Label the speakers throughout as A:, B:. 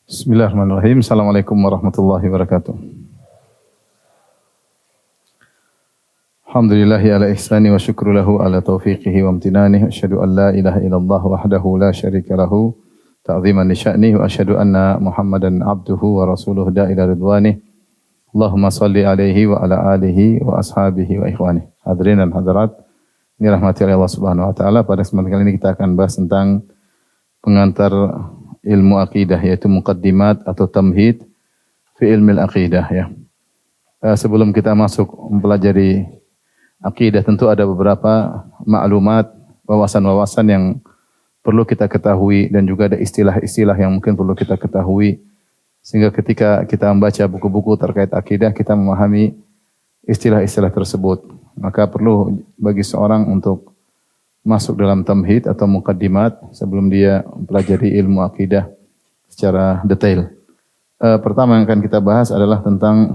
A: Bismillahirrahmanirrahim. Assalamualaikum warahmatullahi wabarakatuh. Alhamdulillahi ala ihsani wa syukru lahu ala taufiqihi wa amtinanihi. Asyhadu an la ilaha illallah wahdahu la syarika lahu ta'ziman li sya'nihi wa asyhadu anna Muhammadan abduhu wa rasuluhu da'ila ridwanih. Allahumma salli alaihi wa ala alihi wa ashabihi wa ikhwanih. Hadirin dan hadirat, ini rahmati Allah Subhanahu wa taala. Pada kesempatan kali ini kita akan bahas tentang pengantar ilmu akidah, yaitu muqaddimat atau tamhid fi ilmi al-aqidah, ya. Sebelum kita masuk mempelajari akidah, tentu ada beberapa maklumat, wawasan-wawasan yang perlu kita ketahui dan juga ada istilah-istilah yang mungkin perlu kita ketahui sehingga ketika kita membaca buku-buku terkait akidah kita memahami istilah-istilah tersebut. Maka perlu bagi seorang untuk masuk dalam tamhid atau muqaddimat sebelum dia mempelajari ilmu akidah secara detail. Pertama yang akan kita bahas adalah tentang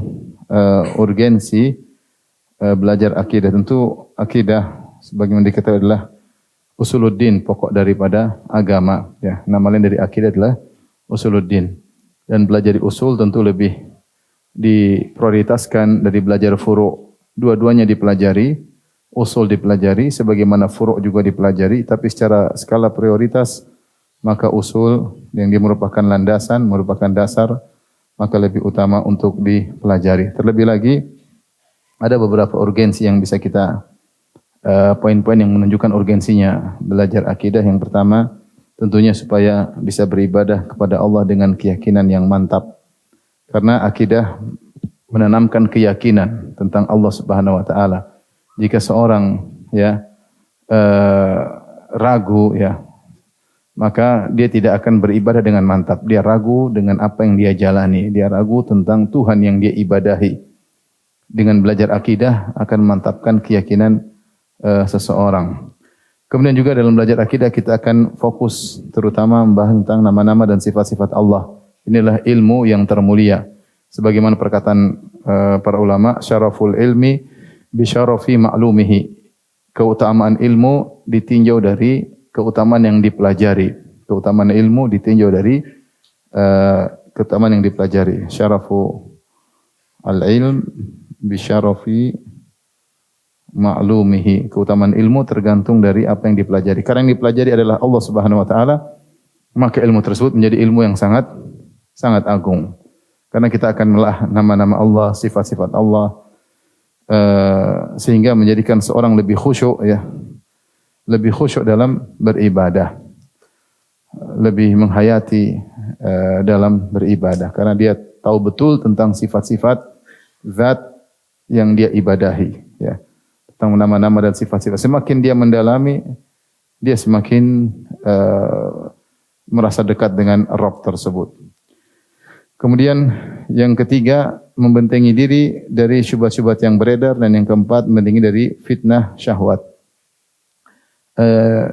A: urgensi belajar akidah. Tentu akidah sebagaimana diketahui adalah usuluddin, pokok daripada agama. Ya, nama lain dari akidah adalah usuluddin. Dan belajar usul tentu lebih diprioritaskan dari belajar furu'. Dua-duanya dipelajari, usul dipelajari, sebagaimana furu' juga dipelajari, tapi secara skala prioritas maka usul yang dia merupakan landasan, merupakan dasar, maka lebih utama untuk dipelajari. Terlebih lagi ada beberapa urgensi yang bisa kita poin-poin yang menunjukkan urgensinya belajar akidah. Yang pertama, tentunya supaya bisa beribadah kepada Allah dengan keyakinan yang mantap. Karena akidah menanamkan keyakinan tentang Allah Subhanahu wa taala. Jika seorang ragu, maka dia tidak akan beribadah dengan mantap. Dia ragu dengan apa yang dia jalani. Dia ragu tentang Tuhan yang dia ibadahi. Dengan belajar akidah akan memantapkan keyakinan seseorang. Kemudian juga dalam belajar akidah kita akan fokus terutama membahas tentang nama-nama dan sifat-sifat Allah. Inilah ilmu yang termulia. Sebagaimana perkataan para ulama, syaraful ilmi bisyarafi ma'lumihi. Keutamaan ilmu ditinjau dari keutamaan yang dipelajari. Keutamaan ilmu ditinjau dari keutamaan yang dipelajari. Syarafu al-ilm bisyarafi ma'lumihi. Keutamaan ilmu tergantung dari apa yang dipelajari. Karena yang dipelajari adalah Allah Subhanahu wa taala, maka ilmu tersebut menjadi ilmu yang sangat agung. Karena kita akan melaah nama-nama Allah, sifat-sifat Allah, sehingga menjadikan seorang lebih khusyuk, lebih khusyuk dalam beribadah, lebih menghayati dalam beribadah. Karena dia tahu betul tentang sifat-sifat zat yang dia ibadahi, tentang nama-nama dan sifat-sifat. Semakin dia mendalami, dia semakin merasa dekat dengan Rabb tersebut. Kemudian yang ketiga, membentengi diri dari syubhat-syubhat yang beredar, dan yang keempat, membentengi dari fitnah syahwat.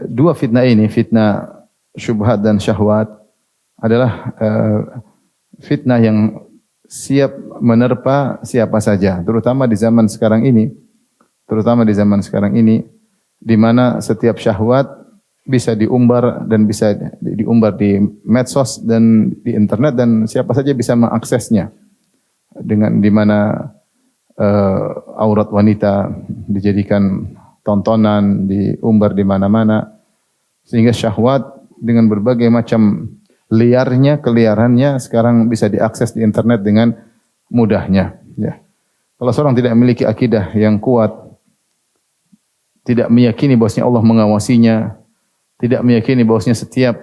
A: Dua fitnah ini, fitnah syubhat dan syahwat, adalah fitnah yang siap menerpa siapa saja, terutama di zaman sekarang ini. Di mana setiap syahwat bisa diumbar dan bisa diumbar di medsos dan di internet, dan siapa saja bisa mengaksesnya. Dengan di mana aurat wanita dijadikan tontonan, diumbar di mana-mana, sehingga syahwat dengan berbagai macam keliarannya sekarang bisa diakses di internet dengan mudahnya. Kalau seorang tidak memiliki akidah yang kuat, tidak meyakini bahwasanya Allah mengawasinya, tidak meyakini bahwasanya setiap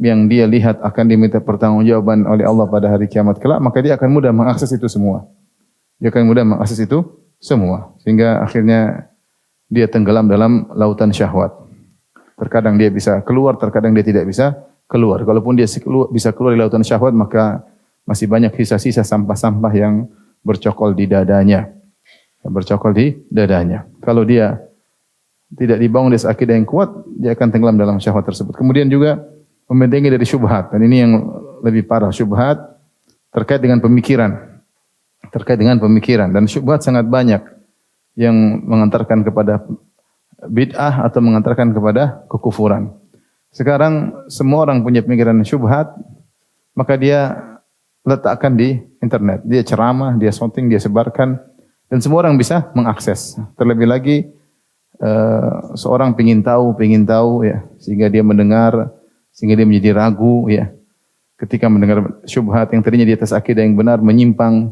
A: yang dia lihat akan diminta pertanggungjawaban oleh Allah pada hari kiamat kelak, maka dia akan mudah mengakses itu semua. Sehingga akhirnya dia tenggelam dalam lautan syahwat. Terkadang dia bisa keluar, terkadang dia tidak bisa keluar. Kalaupun dia bisa keluar di lautan syahwat, maka masih banyak sisa-sisa sampah-sampah yang bercokol di dadanya. Kalau dia tidak dibangun dari akidah yang kuat, dia akan tenggelam dalam syahwat tersebut. Kemudian juga membentengi dari syubhat. Dan ini yang lebih parah, syubhat terkait dengan pemikiran. Dan syubhat sangat banyak yang mengantarkan kepada bid'ah atau mengantarkan kepada kekufuran. Sekarang semua orang punya pemikiran syubhat, maka dia letakkan di internet. Dia ceramah, dia shooting, dia sebarkan, dan semua orang bisa mengakses. Terlebih lagi seorang pengin tahu ya, sehingga dia mendengar, sehingga dia menjadi ragu ya. Ketika mendengar syubhat yang tadinya di atas akidah yang benar menyimpang,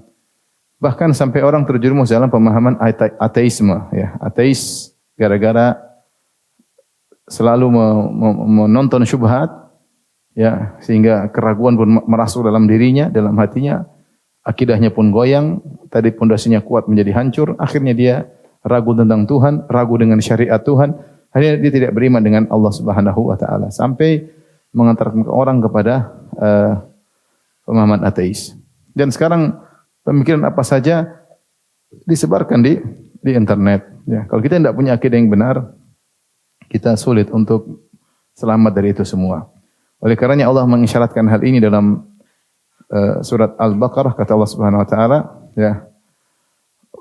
A: bahkan sampai orang terjerumus dalam pemahaman ateisme ya. Ateis gara-gara selalu menonton syubhat ya, sehingga keraguan pun merasuk dalam dirinya, dalam hatinya, akidahnya pun goyang, tadi pondasinya kuat menjadi hancur, akhirnya dia ragu tentang Tuhan, ragu dengan syariat Tuhan, akhirnya dia tidak beriman dengan Allah Subhanahu wa taala, sampai mengantarkan orang kepada pemahaman ateis. Dan sekarang pemikiran apa saja disebarkan di internet ya. Kalau kita tidak punya akidah yang benar, kita sulit untuk selamat dari itu semua. Oleh karenanya Allah mengisyaratkan hal ini dalam surat Al-Baqarah, kata Allah Subhanahu wa taala ya,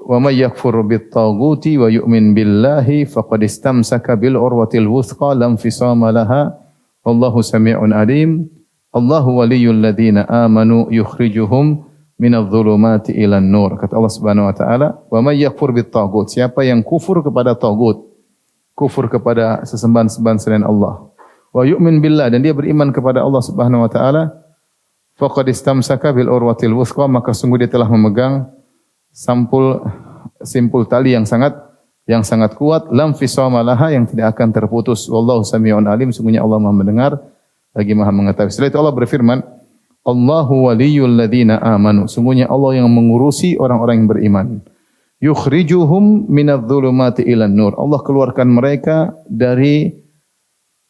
A: wa may yakfur bit-taghuti wa yu'min billahi faqad istamsaka bil urwatil wuthqa lam fisama laha wallahu samii'un alim. Allahu waliyyul ladzina amanu yukhrijuhum minadh-dhulumati ilan nur. Kata Allah Subhanahu wa taala, wa may yakfur bit-taghut, siapa yang kufur kepada taghut, kufur kepada sesembahan-sembahan selain Allah, wa yu'min billah, dan dia beriman kepada Allah Subhanahu wa taala, faqad istamsaka bil urwatil wuthqa, maka sungguh dia telah memegang simpul tali yang sangat kuat, lam fisama laha, yang tidak akan terputus. Wallahu samii'un alim, sungguhnya Allah Maha mendengar lagi Maha mengetahui. Setelah itu Allah berfirman, Allahu waliyyul ladzina amanu, sungguhnya Allah yang mengurusi orang-orang yang beriman. Yukhrijuhum minadh-dhulumati ilan nur, Allah keluarkan mereka dari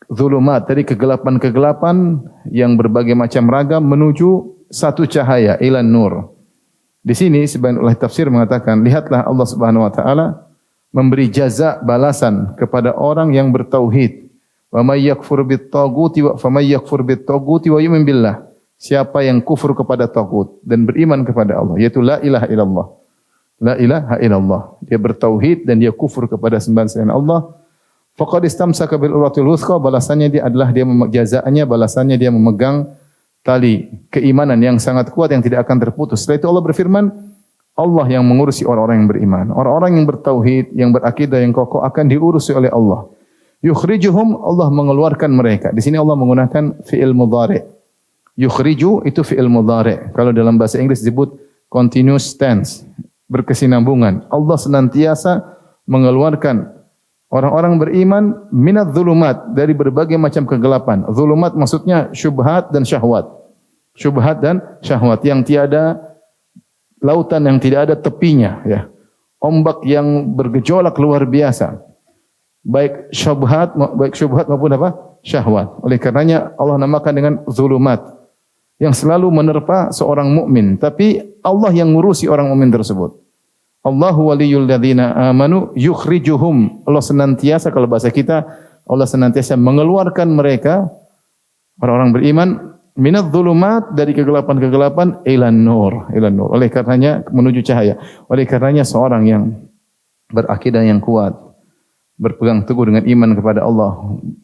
A: zulumat, dari kegelapan-kegelapan yang berbagai macam ragam menuju satu cahaya, ilan nur. Di sini sebagian ulama tafsir mengatakan, lihatlah Allah Subhanahu wa taala memberi jaza balasan kepada orang yang bertauhid. Wa may yakfur bit-taghuti wa famay yakfur bit-taghuti wa yu'min billah. Siapa yang kufur kepada taghut dan beriman kepada Allah, yaitu la ilaha illallah. La ilaha illallah. Dia bertauhid dan dia kufur kepada sembahan selain Allah. Faqad istamsaka bil urwatil wuthqa, balasannya dia adalah jazaannya, balasannya dia memegang tali keimanan yang sangat kuat yang tidak akan terputus. Setelah itu Allah berfirman, Allah yang mengurusi orang-orang yang beriman. Orang-orang yang bertauhid, yang berakidah yang kokoh akan diurusi oleh Allah. Yukhrijuhum, Allah mengeluarkan mereka. Di sini Allah menggunakan fi'il mudhari'. Yukhriju itu fi'il mudhari'. Kalau dalam bahasa Inggris disebut continuous tense, berkesinambungan. Allah senantiasa mengeluarkan orang-orang beriman minadh dhulumat, dari berbagai macam kegelapan. Dhulumat maksudnya syubhat dan syahwat. Syubhat dan syahwat yang tiada, lautan yang tidak ada tepinya ya. Ombak yang bergejolak luar biasa. Baik syubhat maupun apa? Syahwat. Oleh karenanya Allah namakan dengan zulumat, yang selalu menerpa seorang mukmin, tapi Allah yang ngurusi orang mukmin tersebut. Allahu waliyyul ladzina amanu yukhrijuhum. Allah senantiasa, kalau bahasa kita, Allah senantiasa mengeluarkan mereka, orang-orang beriman, minadh-dhulumat, dari kegelapan-kegelapan, ilan nur. Oleh karenanya menuju cahaya. Oleh karenanya seorang yang berakidah yang kuat, berpegang teguh dengan iman kepada Allah,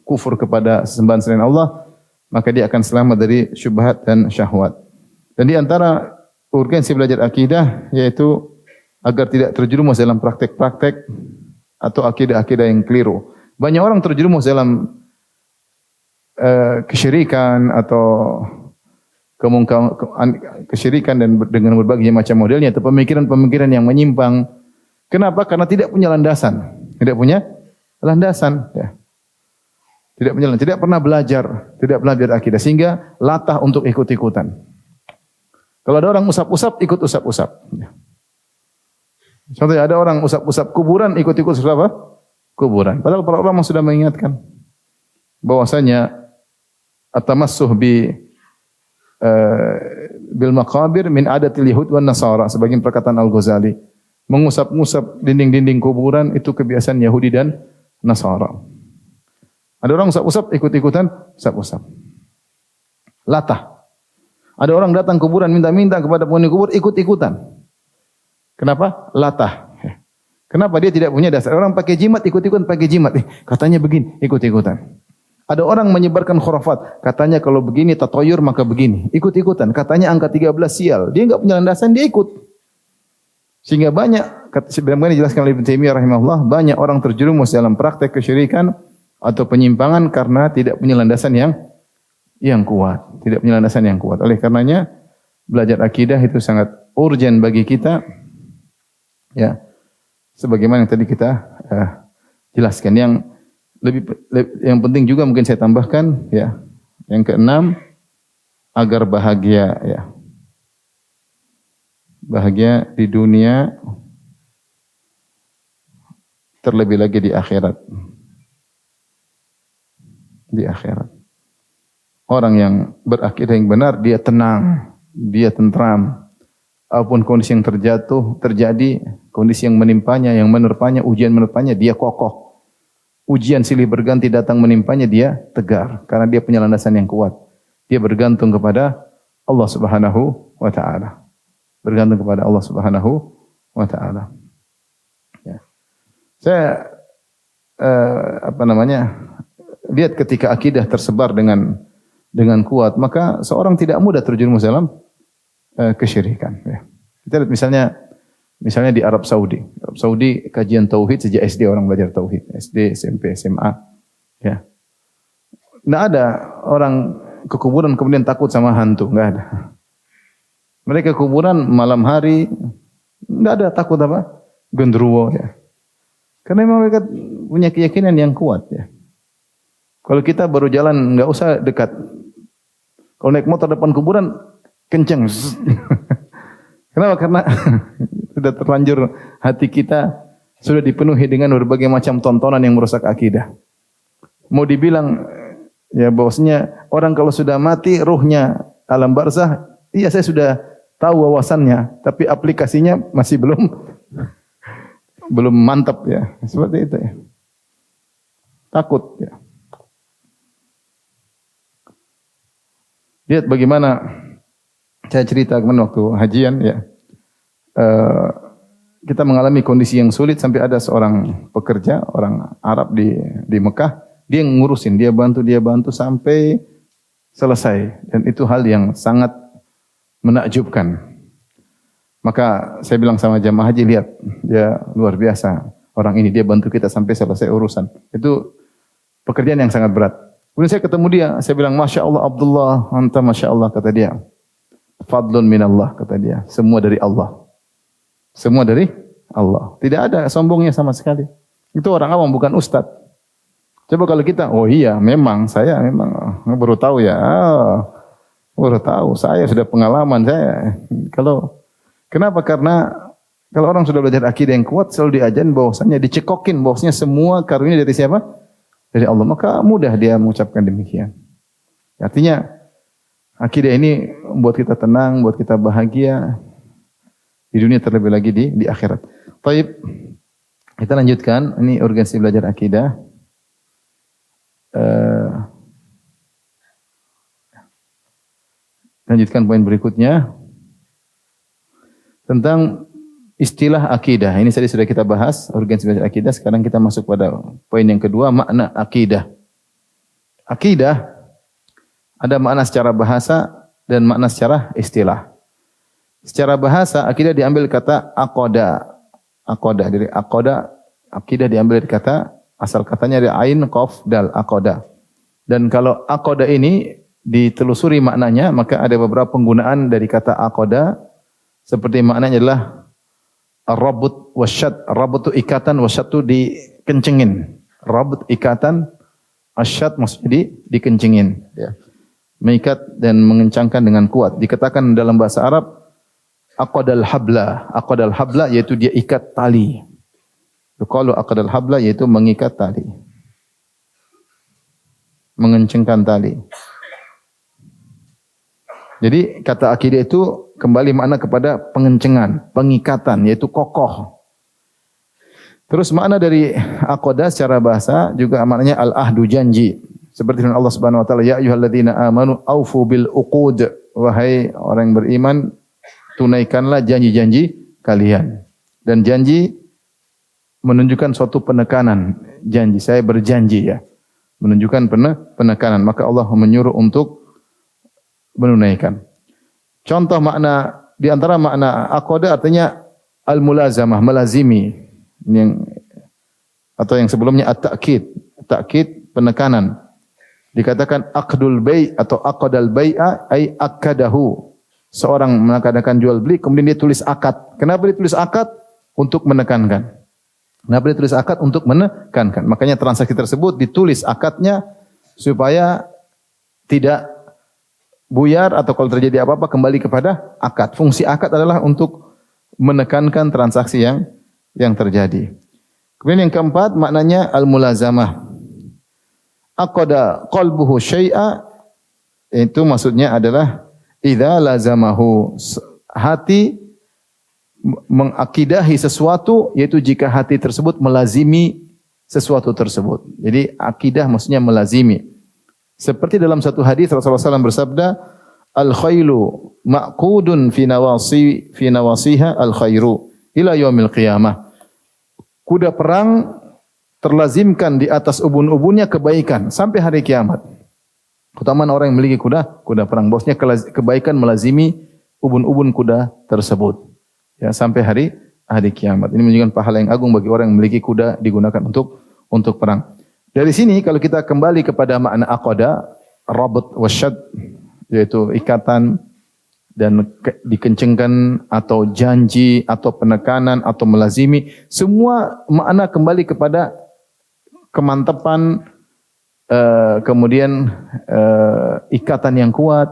A: kufur kepada sesembahan selain Allah, maka dia akan selamat dari syubhat dan syahwat. Dan di antara urgensi belajar akidah yaitu agar tidak terjerumus dalam praktek-praktek atau akidah-akidah yang keliru. Banyak orang terjerumus dalam kesyirikan atau kesyirikan dan dengan berbagai macam modelnya, atau pemikiran-pemikiran yang menyimpang. Kenapa? Karena tidak punya landasan. Tidak punya landasan. Ya. Tidak pernah belajar akidah, sehingga latah untuk ikut-ikutan. Kalau ada orang usap-usap, ikut usap-usap. Ya. Contohnya ada orang usap-usap kuburan, ikut-ikut apa? Kuburan. Padahal para ulama sudah mengingatkan bahwasanya at-tamassuh bil maqabir min adatil yahud wan nasara, sebagian perkataan Al-Ghazali. Mengusap-ngusap dinding-dinding kuburan itu kebiasaan Yahudi dan Nasara. Ada orang usap-usap, ikut-ikutan usap-usap. Latah. Ada orang datang kuburan minta-minta kepada penghuni kubur, ikut-ikutan. Kenapa? Latah. Kenapa? Dia tidak punya dasar. Orang pakai jimat, ikut-ikutan pakai jimat. Katanya begini, ikut-ikutan. Ada orang menyebarkan khurafat. Katanya kalau begini tatoyur maka begini. Ikut-ikutan. Katanya angka 13 sial. Dia enggak punya landasan, dia ikut. Sehingga banyak, sebagaimana dijelaskan oleh Ibnu Taimiyah rahimahullah, banyak orang terjerumus dalam praktek kesyirikan atau penyimpangan karena tidak punya landasan yang kuat. Tidak punya landasan yang kuat. Oleh karenanya, belajar akidah itu sangat urgent bagi kita. Ya. Sebagaimana yang tadi kita jelaskan. Yang penting juga mungkin saya tambahkan, ya. Yang keenam, agar bahagia, ya. Bahagia di dunia, terlebih lagi di akhirat. Di akhirat. Orang yang berakidah yang benar, dia tenang, dia tentram. Apapun kondisi yang terjadi, kondisi yang menimpanya, yang menerpanya, ujian menerpanya, dia kokoh. Ujian silih berganti datang menimpanya, dia tegar. Karena dia punya landasan yang kuat. Dia bergantung kepada Allah Subhanahu wa ta'ala. Bergantung kepada Allah Subhanahu wa ta'ala. Ya. Saya lihat ketika akidah tersebar dengan kuat, maka seorang tidak mudah terjerumus dalam kesyirikan. Ya. Kita lihat misalnya di Arab Saudi. Arab Saudi kajian tauhid sejak SD orang belajar tauhid. SD, SMP, SMA. Ya. Nggak ada orang ke kuburan kemudian takut sama hantu. Nggak ada. Mereka ke kuburan malam hari. Nggak ada takut apa? Genderuwo. Ya. Karena memang mereka punya keyakinan yang kuat. Ya. Kalau kita baru jalan, nggak usah dekat. Kalau naik motor depan kuburan, kenceng. Kenapa? Karena sudah terlanjur hati kita sudah dipenuhi dengan berbagai macam tontonan yang merusak akidah. Mau dibilang ya bahwasanya orang kalau sudah mati ruhnya alam barzah, iya saya sudah tahu wawasannya, tapi aplikasinya masih belum mantap ya. Seperti itu ya. Takut ya. Lihat bagaimana saya cerita kemarin waktu hajian ya. Kita mengalami kondisi yang sulit sampai ada seorang pekerja, orang Arab di Mekah, dia ngurusin, dia bantu sampai selesai. Dan itu hal yang sangat menakjubkan. Maka saya bilang sama jamaah haji, lihat, dia luar biasa. Orang ini, dia bantu kita sampai selesai urusan. Itu pekerjaan yang sangat berat. Kemudian saya ketemu dia, saya bilang, Masya Allah Abdullah, anta Masya Allah, kata dia. Fadlun minallah, kata dia. Semua dari Allah. Semua dari Allah. Tidak ada sombongnya sama sekali. Itu orang awam, bukan ustadz. Coba kalau kita, oh iya, saya memang baru tahu ya. Baru tahu, saya sudah pengalaman saya. Kenapa? Karena kalau orang sudah belajar akidah yang kuat, selalu diajarin bahwasanya dicekokin bahwasanya semua karunia dari siapa? Dari Allah. Maka mudah dia mengucapkan demikian. Artinya akidah ini membuat kita tenang, membuat kita bahagia di dunia terlebih lagi di akhirat. Baik, kita lanjutkan. Ini urgensi belajar akidah. Lanjutkan poin berikutnya tentang istilah akidah. Ini tadi sudah kita bahas urgensi belajar akidah. Sekarang kita masuk pada poin yang kedua, makna akidah. Akidah ada makna secara bahasa dan makna secara istilah. Secara bahasa akidah diambil kata aqada. Aqada dari aqada, akidah diambil dari kata, asal katanya dari ain qaf dal, aqada. Dan kalau aqada ini ditelusuri maknanya, maka ada beberapa penggunaan dari kata aqada. Seperti maknanya adalah ar-rabut wasyad. Rabut itu ikatan, wasyad itu dikencengin. Rabut ikatan, asyad maksudnya dikencengin. Ya. Mengikat dan mengencangkan dengan kuat. Dikatakan dalam bahasa Arab, aqadal habla. Aqadal habla yaitu dia ikat tali. Kalau aqadal habla yaitu mengikat tali. Mengencangkan tali. Jadi kata akidah itu kembali makna kepada pengencengan, pengikatan, yaitu kokoh. Terus makna dari aqadah secara bahasa juga maknanya al-ahdu, janji. Seperti firman Allah Subhanahu wa taala, ya ayyuhalladzina amanu aufu bil uqud. Wahai orang yang beriman, tunaikanlah janji-janji kalian. Dan janji menunjukkan suatu penekanan. Janji, saya berjanji ya. menunjukkan penekanan. Maka Allah menyuruh untuk menunaikan. Contoh makna di antara makna aqada artinya al-mulazamah, melazimi, yang atau yang sebelumnya at-ta'kid, ta'kid penekanan. Dikatakan aqdul bai' atau aqdal bai'a ay akadahu. Seorang mengadakan jual beli kemudian dia tulis akad. Kenapa dia tulis akad? Untuk menekankan. Kenapa dia tulis akad? Untuk menekankan. Makanya transaksi tersebut ditulis akadnya supaya tidak buyar atau kalau terjadi apa-apa kembali kepada akad. Fungsi akad adalah untuk menekankan transaksi yang terjadi. Kemudian yang keempat maknanya al-mulazamah. Aqada qalbuhu syai'a, itu maksudnya adalah idza lazamahu, hati mengakidahi sesuatu, yaitu jika hati tersebut melazimi sesuatu tersebut. Jadi akidah maksudnya melazimi. Seperti dalam satu hadis Rasulullah SAW bersabda, al-khailu ma'qudun fi nawasiha al-khairu ila yaumil qiyamah. Kuda perang terlazimkan di atas ubun-ubunnya kebaikan sampai hari kiamat. Keutamaan orang yang memiliki kuda perang. Bosnya kebaikan melazimi ubun-ubun kuda tersebut. Ya, sampai hari kiamat. Ini menunjukkan pahala yang agung bagi orang yang memiliki kuda digunakan untuk perang. Dari sini kalau kita kembali kepada makna aqada, rabat wasyad, yaitu ikatan dan dikencengkan atau janji atau penekanan atau melazimi, semua makna kembali kepada kemantapan, kemudian ikatan yang kuat.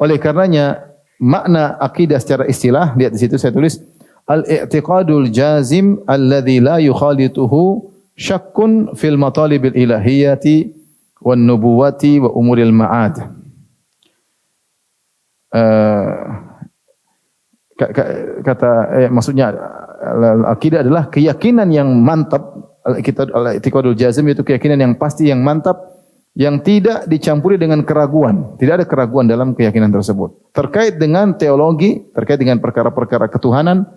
A: Oleh karenanya makna akidah secara istilah, lihat di situ saya tulis al-i'tiqadul jazim alladzi la yukhalituhu syakkun fil matalibil ilahiyyati wan nubuwati wa umuril ma'ad. Maksudnya akidah adalah keyakinan yang mantap. Al-i'tiqadul jazim itu keyakinan yang pasti, yang mantap, yang tidak dicampuri dengan keraguan. Tidak ada keraguan dalam keyakinan tersebut. Terkait dengan teologi, terkait dengan perkara-perkara ketuhanan,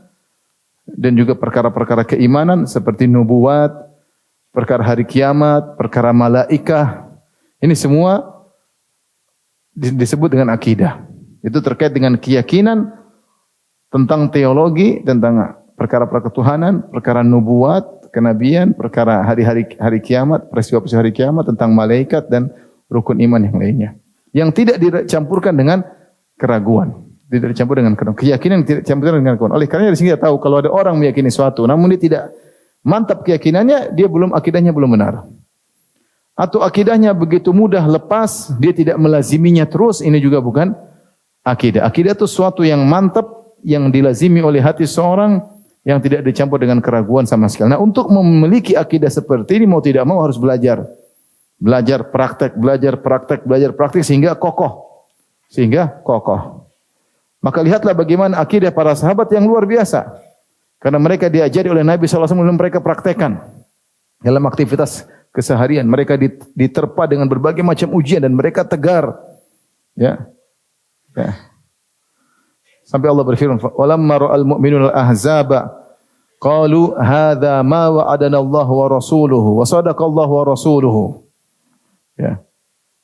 A: dan juga perkara-perkara keimanan seperti nubuat, perkara hari kiamat, perkara malaikah. Ini semua disebut dengan akidah. Itu terkait dengan keyakinan tentang teologi, tentang perkara-perkara ketuhanan, perkara nubuat, kenabian, perkara hari kiamat, peristiwa hari kiamat, tentang malaikat dan rukun iman yang lainnya. Yang tidak dicampurkan dengan keraguan, tidak dicampur dengan keraguan. Keyakinan tidak dicampurkan dengan keraguan. Oleh karena di sini kita tahu kalau ada orang meyakini suatu, namun dia tidak mantap keyakinannya, akidahnya belum benar. Atau akidahnya begitu mudah lepas, dia tidak melaziminya terus, ini juga bukan akidah. Akidah itu suatu yang mantap, yang dilazimi oleh hati seorang, yang tidak dicampur dengan keraguan sama sekali. Nah, untuk memiliki akidah seperti ini mau tidak mau harus belajar. Belajar praktek sehingga kokoh. Maka lihatlah bagaimana akidah para sahabat yang luar biasa. Karena mereka diajari oleh Nabi SAW, mereka praktekkan dalam aktivitas keseharian. Mereka diterpa dengan berbagai macam ujian dan mereka tegar. Ya. Sampai Allah berfirman, "Walamma ra'al mu'minuna al-ahzaba qalu hadza ma wa'adana Allah wa rasuluhu wa sadaqa Allah wa rasuluhu." Ya.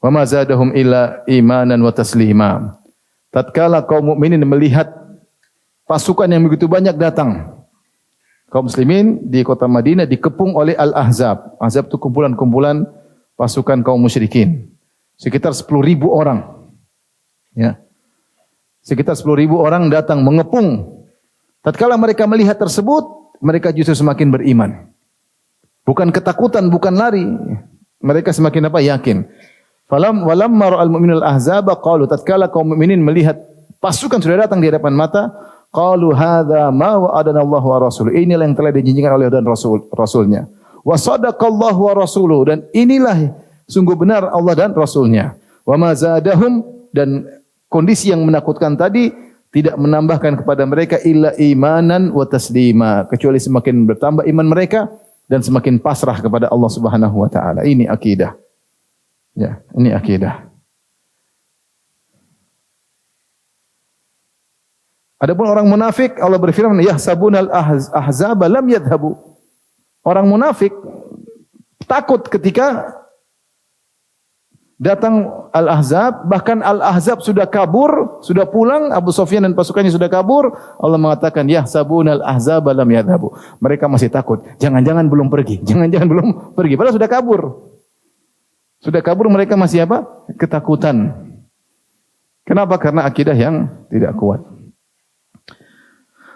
A: Wa ma zadahum illa imanan wa taslima. Tatkala kaum mukminin melihat pasukan yang begitu banyak datang, kaum muslimin di kota Madinah dikepung oleh al-ahzab. Ahzab itu kumpulan-kumpulan pasukan kaum musyrikin. Sekitar 10.000 orang. Ya. Sekitar 10.000 orang datang mengepung. Tatkala mereka melihat tersebut, mereka justru semakin beriman. Bukan ketakutan, bukan lari. Mereka semakin yakin. Walamma ra'al mu'minul ahzaba qalu, tatkala kaum mukminin melihat pasukan sudah datang di hadapan mata, qalu hadza ma wa'adana Allah wa rasuluh. Inilah yang telah dijanjikan oleh dan rasulnya. Wa sadaqallahu wa rasuluhu, dan inilah sungguh benar Allah dan rasulnya. Wa ma zadahum, dan kondisi yang menakutkan tadi tidak menambahkan kepada mereka illa imanan wa taslima, kecuali semakin bertambah iman mereka dan semakin pasrah kepada Allah Subhanahu wa taala. Ini akidah. Ya, ini akidah. Adapun orang munafik, Allah berfirman, yahsabunal ahzaba lam yadhhabu. Orang munafik takut ketika Datang Al-Ahzab, bahkan Al-Ahzab sudah kabur, sudah pulang, Abu Sufyan dan pasukannya sudah kabur. Allah mengatakan, yahsabuna al-ahzaba lam yadhabu. Mereka masih takut. Jangan-jangan belum pergi. Jangan-jangan belum pergi. Padahal sudah kabur. Sudah kabur, mereka masih apa? Ketakutan. Kenapa? Karena akidah yang tidak kuat.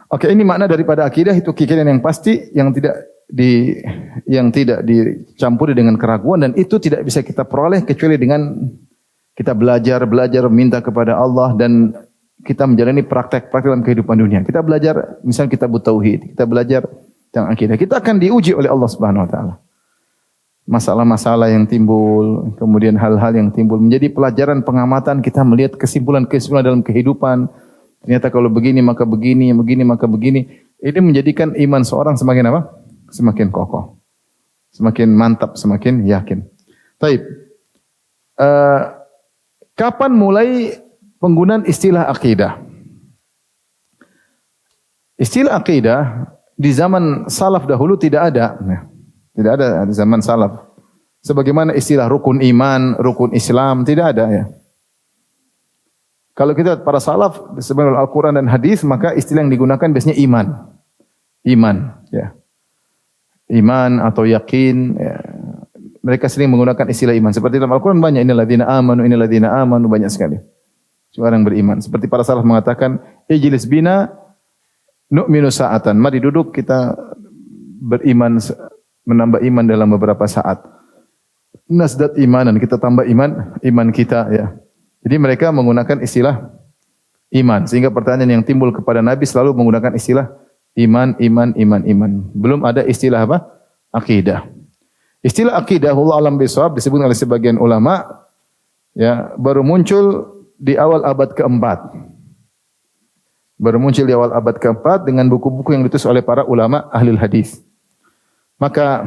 A: Oke, ini makna daripada akidah itu keyakinan yang pasti, yang tidak dicampuri dengan keraguan, dan itu tidak bisa kita peroleh kecuali dengan kita belajar minta kepada Allah dan kita menjalani praktek-praktek dalam kehidupan dunia. Kita belajar misalnya kitab tauhid, kita belajar tentang akidah. Kita akan diuji oleh Allah Subhanahu wa taala. Masalah-masalah yang timbul, kemudian hal-hal yang timbul menjadi pelajaran pengamatan, kita melihat kesimpulan-kesimpulan dalam kehidupan. Ternyata kalau begini maka begini, begini maka begini. Ini menjadikan iman seorang semakin apa? Semakin kokoh, semakin mantap, semakin yakin. Taib. Kapan mulai penggunaan istilah akidah? Istilah akidah di zaman salaf dahulu tidak ada. Tidak ada di zaman salaf. Sebagaimana istilah rukun iman, rukun Islam, tidak ada ya. Kalau kita para salaf sebenarnya Al-Quran dan hadis, maka istilah yang digunakan biasanya iman. Iman, ya. Iman atau yakin, ya. Mereka sering menggunakan istilah iman. Seperti dalam Al-Quran banyak, innalladzina amanu, banyak sekali. Orang beriman. Seperti para salaf mengatakan, ijlis bina nu'minu sa'atan. Mari duduk kita beriman, menambah iman dalam beberapa saat. Nasdat imanan, kita tambah iman kita. Ya. Jadi mereka menggunakan istilah iman. Sehingga pertanyaan yang timbul kepada Nabi selalu menggunakan istilah iman. Belum ada istilah apa? Akidah. Istilah akidah, Allah alam bisawab, disebut oleh sebagian ulama, ya, baru muncul di awal abad keempat. Baru muncul di awal abad keempat dengan buku-buku yang ditulis oleh para ulama ahli hadis. Maka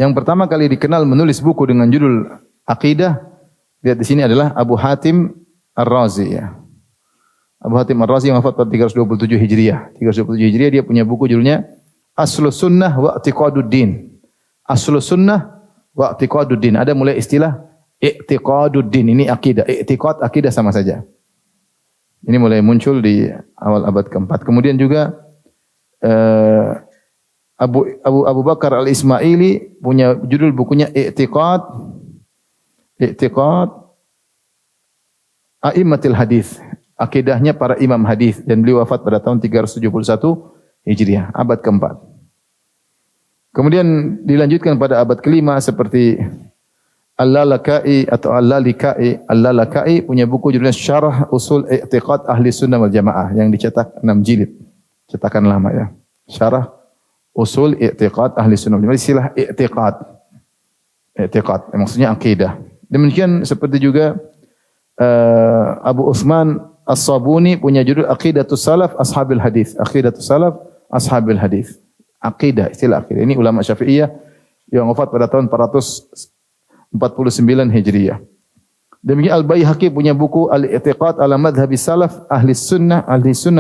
A: yang pertama kali dikenal menulis buku dengan judul akidah, lihat di sini adalah Abu Hatim Ar-Razi, ya. Abu Hatim Ar-Razi yang wafat pada 327 Hijriah. 327 Hijriah dia punya buku judulnya Aslus Sunnah wa I'tiqaduddin. Aslus Sunnah wa I'tiqaduddin. Ada mulai istilah I'tiqaduddin. Ini akidah. I'tiqad, akidah sama saja. Ini mulai muncul di awal abad keempat. Kemudian juga Abu Bakar Al-Ismaili punya judul bukunya I'tiqad A'immatil Hadis. Akidahnya para imam hadis, dan beliau wafat pada tahun 371 Hijriah, abad keempat. Kemudian dilanjutkan pada abad kelima seperti Al-Lalaka'i atau Al-Lalikai. Al-Lalakai punya buku judulnya Syarah Usul I'tiqad Ahli Sunnah wal Jamaah yang dicetak 6 jilid. Cetakan lama, ya. Syarah Usul I'tiqad Ahli Sunnah wal Jamaah. Istilah i'tiqad. I'tiqad maksudnya akidah. Demikian seperti juga Abu Utsman As-Sabuni punya judul Aqidatus Salaf Ashabil Hadis. Aqidatus Salaf Ashabil Hadis. Aqidah, istilah akidah. Ini ulama Syafi'iyah yang wafat pada tahun 449 Hijriah. Demikian Al-Baihaqi punya buku Al-I'tiqad ala Madhhabis Salaf Ahli Sunnah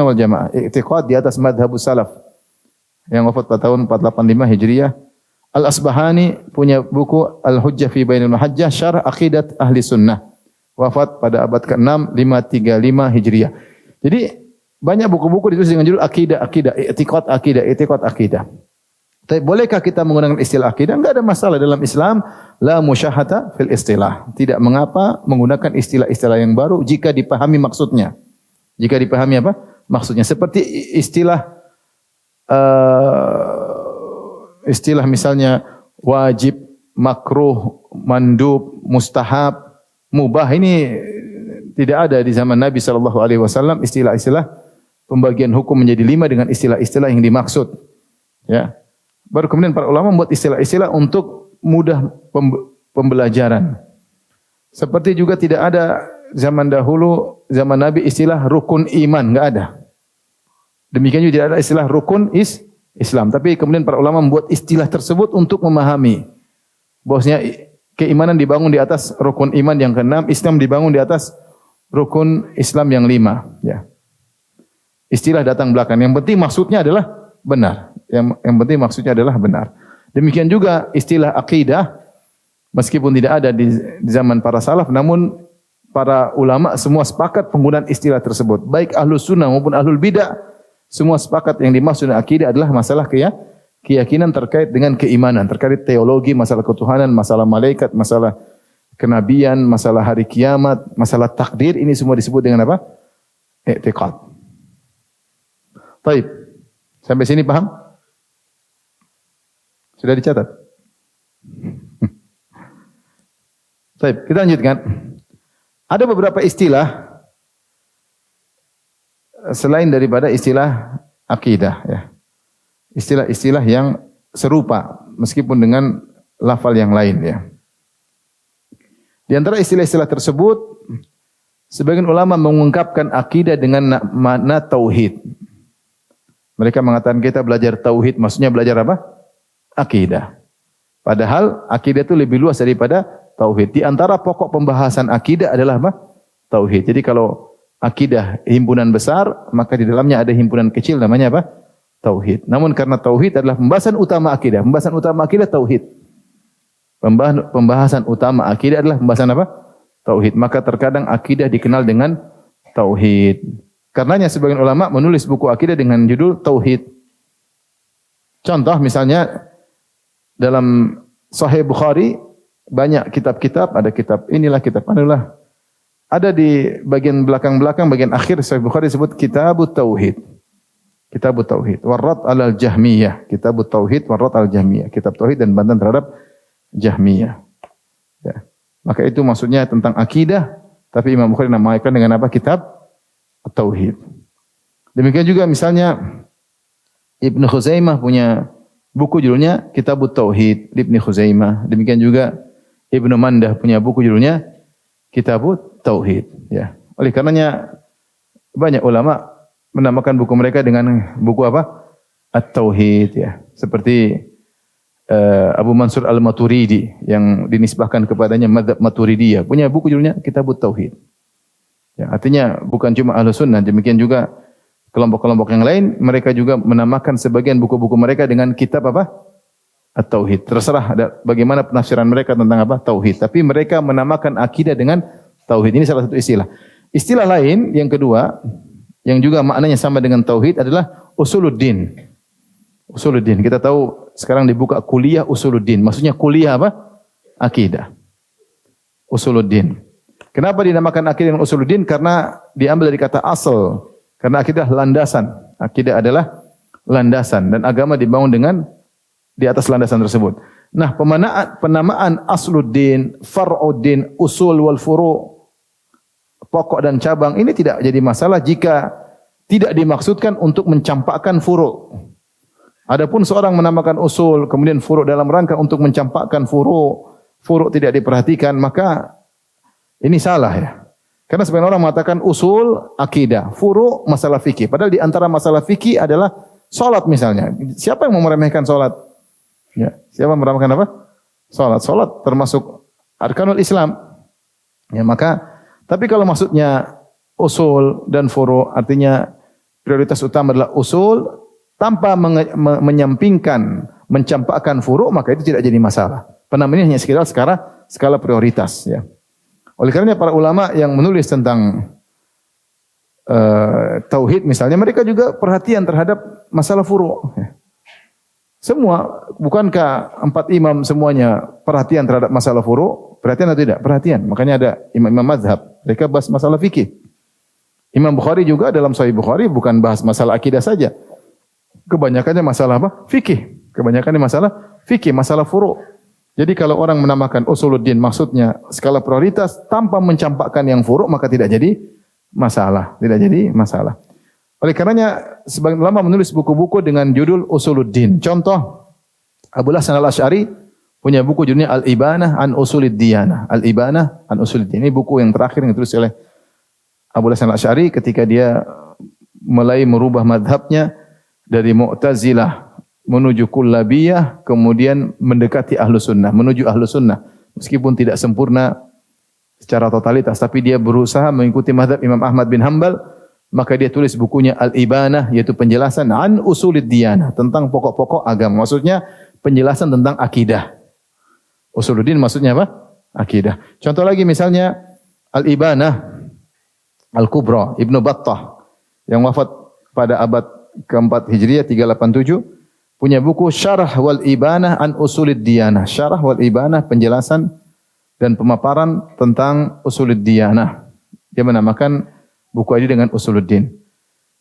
A: wal Jamaah. I'tiqad di atas madhhabus salaf. Yang wafat pada tahun 485 Hijriah. Al-Asbahani punya buku Al-Hujjah fi Bainil Mahajjah Syarah Aqidat Ahli Sunnah. Wafat pada abad ke-6 535 Hijriah. Jadi banyak buku-buku ditulis dengan judul akidah, i'tiqad akidah. Tapi bolehkah kita menggunakan istilah akidah? Enggak ada masalah dalam Islam. La musyahata fil istilah. Tidak mengapa menggunakan istilah-istilah yang baru jika dipahami maksudnya. Jika dipahami apa? Maksudnya. Seperti istilah misalnya wajib, makruh, mandub, mustahab, mubah, ini tidak ada di zaman Nabi SAW istilah-istilah pembagian hukum menjadi 5 dengan istilah-istilah yang dimaksud. Ya. Baru kemudian para ulama membuat istilah-istilah untuk mudah pembelajaran. Seperti juga tidak ada zaman dahulu, zaman Nabi istilah rukun iman, enggak ada. Demikian juga tidak ada istilah rukun Islam. Tapi kemudian para ulama membuat istilah tersebut untuk memahami bahwasanya keimanan dibangun di atas rukun iman yang ke-6, Islam dibangun di atas rukun Islam yang 5. Ya. Istilah datang belakang. Yang penting maksudnya adalah benar. Yang penting maksudnya adalah benar. Demikian juga istilah akidah Meskipun tidak ada di zaman para salaf, namun para ulama semua sepakat penggunaan istilah tersebut. Baik ahlus sunnah maupun ahlul bidah, semua sepakat yang dimaksud akidah adalah masalah keyakinan terkait dengan keimanan, terkait teologi, masalah ketuhanan, masalah malaikat, masalah kenabian, masalah hari kiamat, masalah takdir, ini semua disebut dengan apa? I'tiqad. Baik. Sampai sini paham? Sudah dicatat? Baik, kita lanjutkan. Ada beberapa istilah selain daripada istilah akidah, ya. Istilah-istilah yang serupa meskipun dengan lafal yang lain, ya. Di antara istilah-istilah tersebut, sebagian ulama mengungkapkan akidah dengan makna tauhid. Mereka mengatakan kita belajar tauhid, maksudnya belajar apa? Akidah. Padahal akidah itu lebih luas daripada tauhid. Di antara pokok pembahasan akidah adalah apa? Tauhid. Jadi kalau akidah himpunan besar, maka di dalamnya ada himpunan kecil namanya apa? Tauhid. Namun karena tauhid adalah pembahasan utama akidah. Pembahasan utama akidah tauhid. Pembahasan utama akidah adalah pembahasan apa? Tauhid. Maka terkadang akidah dikenal dengan tauhid. Karenanya sebagian ulama menulis buku akidah dengan judul tauhid. Contoh misalnya dalam Sahih Bukhari banyak kitab-kitab, ada kitab inilah, kitab anulah. Ada di bagian belakang-belakang, bagian akhir Sahih Bukhari disebut Kitabut Tauhid. Kitabut Tauhid. Warrad alal Jahmiyah. Kitabut Tauhid, warrad al Jahmiyah. Kitab Tauhid dan bantahan terhadap Jahmiyah. Ya. Maka itu maksudnya tentang akidah, tapi Imam Bukhari namakan dengan apa? Kitab Tauhid. Demikian juga misalnya Ibnu Khuzaimah punya buku judulnya Kitabut Tauhid, Ibnu Khuzaimah. Demikian juga Ibnu Mandah punya buku judulnya Kitabut Tauhid, ya. Oleh karenanya banyak ulama menamakan buku mereka dengan buku apa? At-Tauhid, ya. Seperti Abu Mansur Al-Maturidi yang dinisbahkan kepadanya mazhab Maturidiyah punya buku judulnya Kitabut Tauhid. Ya, artinya bukan cuma Ahlus Sunnah, demikian juga kelompok-kelompok yang lain, mereka juga menamakan sebagian buku-buku mereka dengan kitab apa? At-Tauhid. Terserah bagaimana penafsiran mereka tentang apa? Tauhid. Tapi mereka menamakan akidah dengan Tauhid. Ini salah satu istilah. Istilah lain yang kedua, yang juga maknanya sama dengan Tauhid adalah Usuluddin. Usuluddin. Kita tahu sekarang dibuka kuliah Usuluddin. Maksudnya kuliah apa? Akidah. Usuluddin. Kenapa dinamakan akidah dengan Usuluddin? Karena diambil dari kata asal. Karena akidah landasan. Akidah adalah landasan dan agama dibangun dengan di atas landasan tersebut. Nah, penamaan Asluddin, Far'uddin, Usul wal Furu', pokok dan cabang ini tidak jadi masalah jika tidak dimaksudkan untuk mencampakkan furu'. Adapun seorang menamakan usul kemudian furu' dalam rangka untuk mencampakkan furu' tidak diperhatikan, maka ini salah, ya. Karena sebagian orang mengatakan usul akidah, furu' masalah fikih. Padahal di antara masalah fikih adalah salat misalnya. Siapa yang mau meremehkan salat? Ya, siapa yang meremehkan apa? Salat. Salat termasuk arkanul Islam. Ya, maka tapi kalau maksudnya usul dan furu' artinya prioritas utama adalah usul tanpa menyampingkan, mencampakkan furu', maka itu tidak jadi masalah. Penamaannya hanya sekedar skala prioritas, ya. Oleh karenanya para ulama yang menulis tentang tauhid misalnya, mereka juga perhatian terhadap masalah furu'. Semua, bukankah 4 imam semuanya perhatian terhadap masalah furu'? Perhatian atau tidak? Perhatian. Makanya ada imam-imam mazhab, mereka bahas masalah fikih. Imam Bukhari juga dalam Sahih Bukhari bukan bahas masalah akidah saja. Kebanyakannya masalah apa? Fikih. Kebanyakannya masalah fikih, masalah furu'. Jadi kalau orang menamakan Usuluddin maksudnya skala prioritas tanpa mencampakkan yang furu', maka tidak jadi masalah, tidak jadi masalah. Oleh karenanya sebagian ulama menulis buku-buku dengan judul Usuluddin. Contoh Abu Hasan Al-Asy'ari punya buku judulnya Al-Ibanah an Usulid Diyanah. Al-Ibanah an Usulid Diyanah. Ini buku yang terakhir yang ditulis oleh Abu Hasan Al-Asy'ari ketika dia mulai merubah madhabnya dari Mu'tazilah menuju Kullabiyah, kemudian mendekati Ahlus Sunnah, menuju Ahlus Sunnah. Meskipun tidak sempurna secara totalitas, tapi dia berusaha mengikuti mazhab Imam Ahmad bin Hanbal, maka dia tulis bukunya Al-Ibanah, yaitu penjelasan an Usulid Diyanah, tentang pokok-pokok agama. Maksudnya penjelasan tentang akidah. Usuluddin maksudnya apa? Akidah. Contoh lagi misalnya Al-Ibanah Al-Kubra Ibnu Battah yang wafat pada abad keempat Hijriah 387 punya buku Syarah wal Ibanah an Usulid Diyanah. Syarah wal Ibanah, penjelasan dan pemaparan tentang Usulid Diyanah. Dia menamakan buku ini dengan Usuluddin.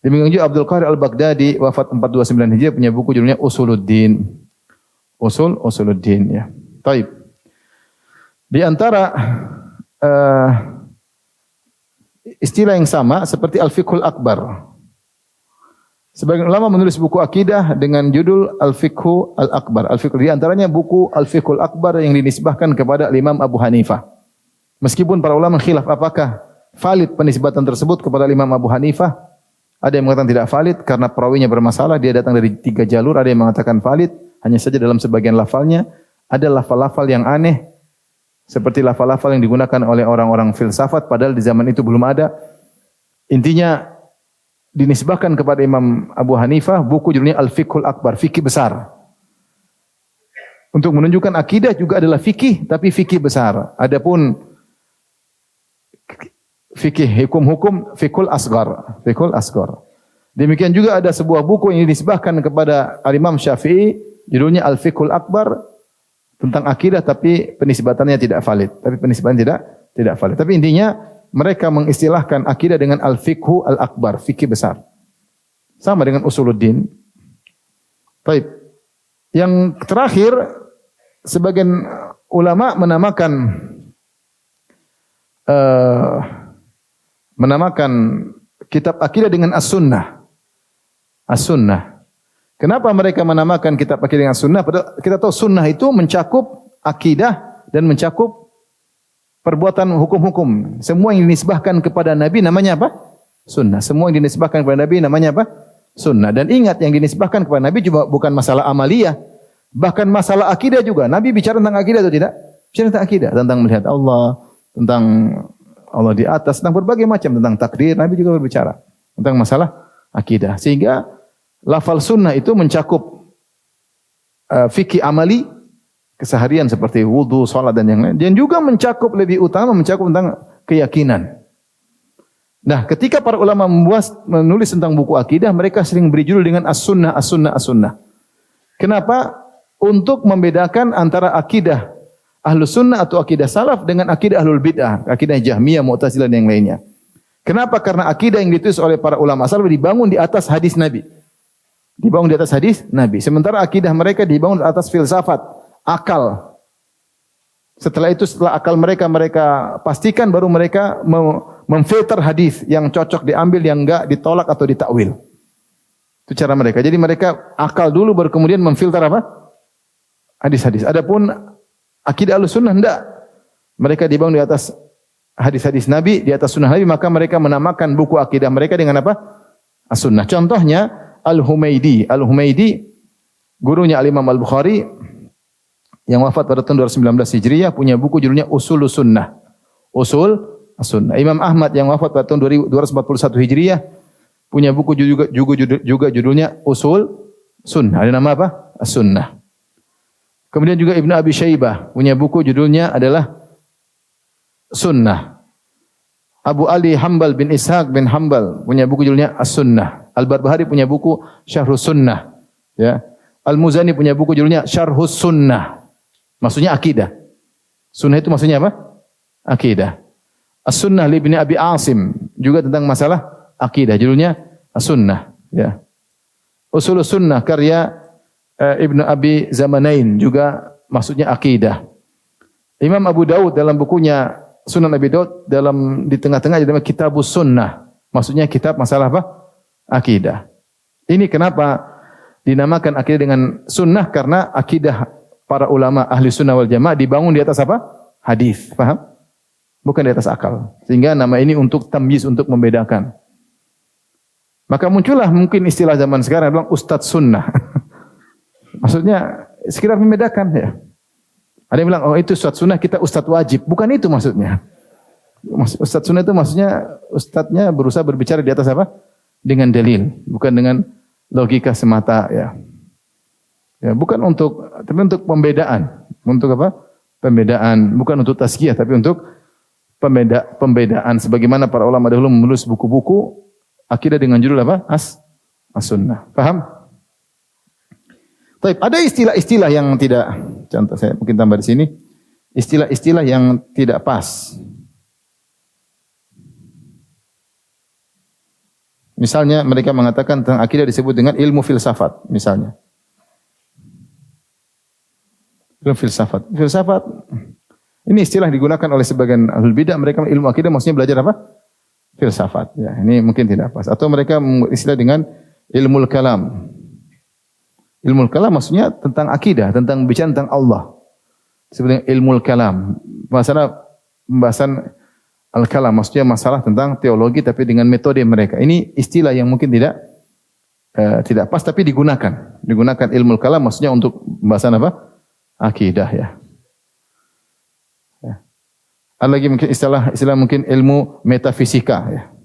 A: Demikian juga Abdul Qahir Al-Baghdadi wafat 429 Hijriah punya buku judulnya Usuluddin. Usuluddin ya. Taib. Di antara istilah yang sama seperti Al-Fiqhul Akbar. Sebagian ulama menulis buku akidah dengan judul Al-Fiqhu Al-Akbar. Al-Fiqh di antaranya buku Al-Fiqhul Akbar yang dinisbahkan kepada Imam Abu Hanifah. Meskipun para ulama khilaf apakah valid penisbatan tersebut kepada Imam Abu Hanifah, ada yang mengatakan tidak valid karena perawinya bermasalah, dia datang dari 3 jalur, ada yang mengatakan valid hanya saja dalam sebagian lafalnya, ada lafal-lafal yang aneh seperti lafal-lafal yang digunakan oleh orang-orang filsafat padahal di zaman itu belum ada. Intinya dinisbahkan kepada Imam Abu Hanifah buku judulnya Al-Fiqhul Akbar, fikih besar. Untuk menunjukkan akidah juga adalah fikih, tapi fikih besar. Adapun fikih hukum-hukum fikul asgar, fikul asgar. Demikian juga ada sebuah buku yang dinisbahkan kepada Al-Imam Syafi'i judulnya Al-Fiqhul Akbar tentang akidah tapi penisbatannya tidak valid. Tapi penisbatannya tidak valid. Tapi intinya mereka mengistilahkan akidah dengan Al-Fiqhu Al-Akbar, fikih besar. Sama dengan Usuluddin. Baik. Yang terakhir, sebagian ulama menamakan kitab akidah dengan As-Sunnah. As-Sunnah. Kenapa mereka menamakan kitab akidah dengan Sunnah? Padahal kita tahu Sunnah itu mencakup akidah dan mencakup perbuatan hukum-hukum. Semua yang dinisbahkan kepada Nabi namanya apa? Sunnah. Semua yang dinisbahkan kepada Nabi namanya apa? Sunnah. Dan ingat yang dinisbahkan kepada Nabi juga bukan masalah amaliyah. Bahkan masalah akidah juga. Nabi bicara tentang akidah atau tidak? Bicara tentang akidah. Tentang melihat Allah. Tentang Allah di atas. Tentang berbagai macam. Tentang takdir. Nabi juga berbicara. Tentang masalah akidah. Sehingga lafal sunnah itu mencakup fikih amali. Keseharian seperti wudu, salat dan yang lain. Dan juga mencakup lebih utama mencakup tentang keyakinan. Nah, ketika para ulama menulis tentang buku akidah, mereka sering beri judul dengan As-Sunnah, As-Sunnah, As-Sunnah. Kenapa? Untuk membedakan antara akidah Ahlus Sunnah atau akidah salaf dengan akidah Ahlul Bid'ah, akidah Jahmiyah, Mu'tazilah dan yang lainnya. Kenapa? Karena akidah yang ditulis oleh para ulama salaf dibangun di atas hadis Nabi. Dibangun di atas hadis Nabi. Sementara akidah mereka dibangun di atas filsafat, akal. Setelah itu, setelah akal mereka pastikan, baru mereka memfilter hadis yang cocok diambil, yang enggak ditolak atau ditakwil. Itu cara mereka. Jadi mereka akal dulu, baru kemudian memfilter apa? Hadis-hadis. Adapun akidah Ahlussunnah enggak. Mereka dibangun di atas hadis-hadis Nabi, di atas sunnah Nabi, maka mereka menamakan buku akidah mereka dengan apa? As-Sunnah. Contohnya Al-Humaidi. Al-Humaidi gurunya Al-Imam Al-Bukhari yang wafat pada tahun 219 Hijriah punya buku judulnya Usulus Sunnah. Usul As-Sunnah. Imam Ahmad yang wafat pada tahun 241 Hijriah punya buku juga judulnya Usul Sunnah. Ada nama apa? As-Sunnah. Kemudian juga Ibnu Abi Syaibah punya buku judulnya adalah Sunnah. Abu Ali Hambal bin Ishaq bin Hambal punya buku judulnya As-Sunnah. Al-Barbahari punya buku Syarhus Sunnah. Ya. Al-Muzani punya buku judulnya Syarhus Sunnah. Maksudnya akidah. Sunnah itu maksudnya apa? Akidah. As-Sunnah li Ibnu Abi Asim juga tentang masalah akidah. Judulnya As-Sunnah. Ya. Usulus Sunnah karya Ibnu Abi Zamanain juga maksudnya akidah. Imam Abu Daud dalam bukunya Sunan Abi Daud di tengah-tengah ada Kitabus Sunnah. Maksudnya kitab masalah apa? Akidah. Ini kenapa dinamakan akidah dengan sunnah? Karena akidah para ulama ahli sunnah wal jamaah dibangun di atas apa? Hadis. Paham? Bukan di atas akal. Sehingga nama ini untuk tamyiz, untuk membedakan. Maka muncullah mungkin istilah zaman sekarang bilang Ustadz Sunnah. Maksudnya sekedar membedakan ya. Ada yang bilang, oh itu Ustadz Sunnah, kita Ustadz wajib. Bukan itu maksudnya. Ustadz Sunnah itu maksudnya Ustadznya berusaha berbicara di atas apa? Dengan dalil. Bukan dengan logika semata ya. Ya, bukan untuk, tapi untuk pembedaan. Untuk apa? Pembedaan bukan untuk tazkiyah tapi untuk pembedaan sebagaimana para ulama dahulu menulis buku-buku akidah dengan judul apa? As-Sunnah. Paham? Baik, ada istilah-istilah yang tidak, contoh saya mungkin tambah di sini, istilah-istilah yang tidak pas. Misalnya mereka mengatakan tentang akidah disebut dengan ilmu filsafat, misalnya. Ilmu filsafat. Filsafat ini istilah digunakan oleh sebagian ahlul bidah, mereka ilmu akidah maksudnya belajar apa? Filsafat. Ya, ini mungkin tidak pas. Atau mereka istilah dengan ilmu kalam. Ilmu kalam maksudnya tentang akidah, tentang bicara tentang Allah. Sebenarnya ilmu kalam. Pembahasan al-kalam maksudnya masalah tentang teologi tapi dengan metode mereka. Ini istilah yang mungkin tidak pas tapi digunakan. Digunakan ilmu kalam maksudnya untuk pembahasan apa? Akidah ya. Ada lagi mungkin istilah mungkin ilmu metafisika ya.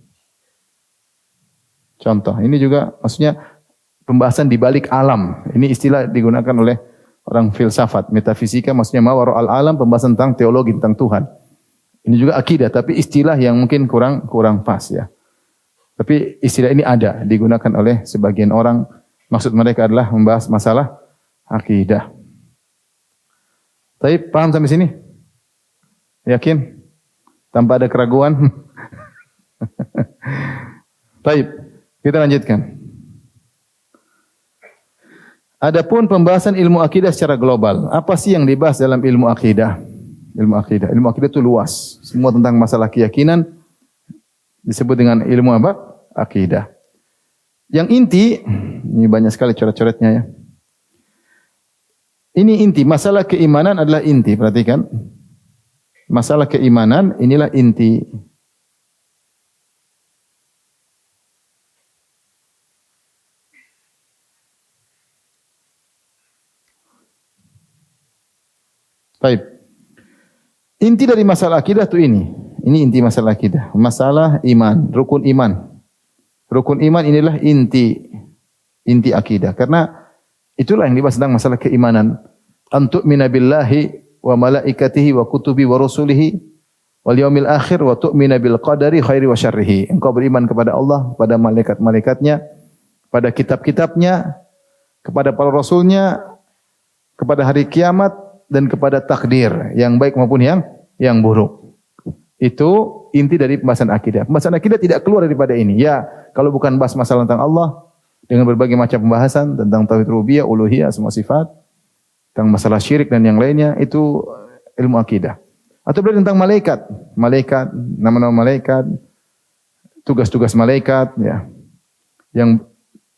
A: Contoh, ini juga maksudnya pembahasan di balik alam. Ini istilah digunakan oleh orang filsafat. Metafisika maksudnya mawara al-alam, pembahasan tentang teologi, tentang Tuhan. Ini juga akidah, tapi istilah yang mungkin kurang pas ya. Tapi istilah ini ada, digunakan oleh sebagian orang. Maksud mereka adalah membahas masalah akidah. Tapi paham sampai sini? Yakin? Tanpa ada keraguan? Baik, kita lanjutkan. Adapun pembahasan ilmu akidah secara global. Apa sih yang dibahas dalam ilmu akidah? Ilmu akidah. Ilmu akidah itu luas. Semua tentang masalah keyakinan disebut dengan ilmu apa? Akidah. Yang inti, ini banyak sekali coret-coretnya ya. Ini inti. Masalah keimanan adalah inti. Perhatikan. Masalah keimanan inilah inti. Baik. Inti dari masalah akidah itu ini. Ini inti masalah akidah. Masalah iman, rukun iman. Rukun iman inilah inti akidah. Karena itulah yang dibahas tentang masalah keimanan. Antu'mina billahi wa malaikatihi wa kutubi wa rusulihi wal yaumil akhir wa tu'mina bil qadari khairi wa syarrihi. Engkau beriman kepada Allah, kepada malaikat-malaikatnya, kepada kitab-kitabnya, kepada para rasulnya, kepada hari kiamat, dan kepada takdir yang baik maupun yang buruk. Itu inti dari pembahasan akidah. Pembahasan akidah tidak keluar daripada ini. Ya, kalau bukan bahas masalah tentang Allah dengan berbagai macam pembahasan tentang tauhid rububiyah, uluhiyah, semua sifat, tentang masalah syirik dan yang lainnya, itu ilmu akidah. Atau belajar tentang malaikat, nama-nama malaikat, tugas-tugas malaikat, ya. Yang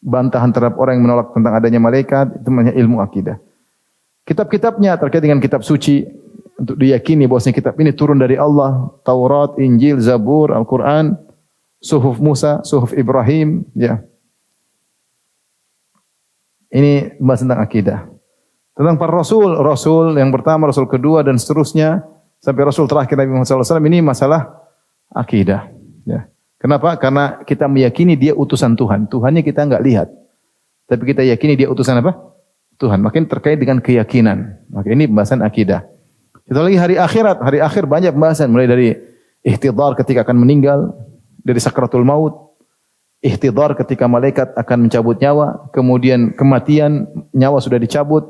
A: bantahan terhadap orang yang menolak tentang adanya malaikat, itu namanya ilmu akidah. Kitab-kitabnya terkait dengan kitab suci untuk diyakini bahwasanya kitab ini turun dari Allah, Taurat, Injil, Zabur, Al-Qur'an, Suhuf Musa, Suhuf Ibrahim, ya. Ini bahas tentang akidah. Tentang para rasul yang pertama, rasul kedua dan seterusnya sampai rasul terakhir Nabi Muhammad SAW, ini masalah akidah, ya. Kenapa? Karena kita meyakini dia utusan Tuhan. Tuhannya kita enggak lihat. Tapi kita yakini dia utusan apa? Tuhan. Makin terkait dengan keyakinan. Maka ini pembahasan akidah. Kita lagi hari akhirat. Hari akhir banyak pembahasan. Mulai dari ihtidhar ketika akan meninggal. Dari sakratul maut. Ihtidhar ketika malaikat akan mencabut nyawa. Kemudian kematian. Nyawa sudah dicabut.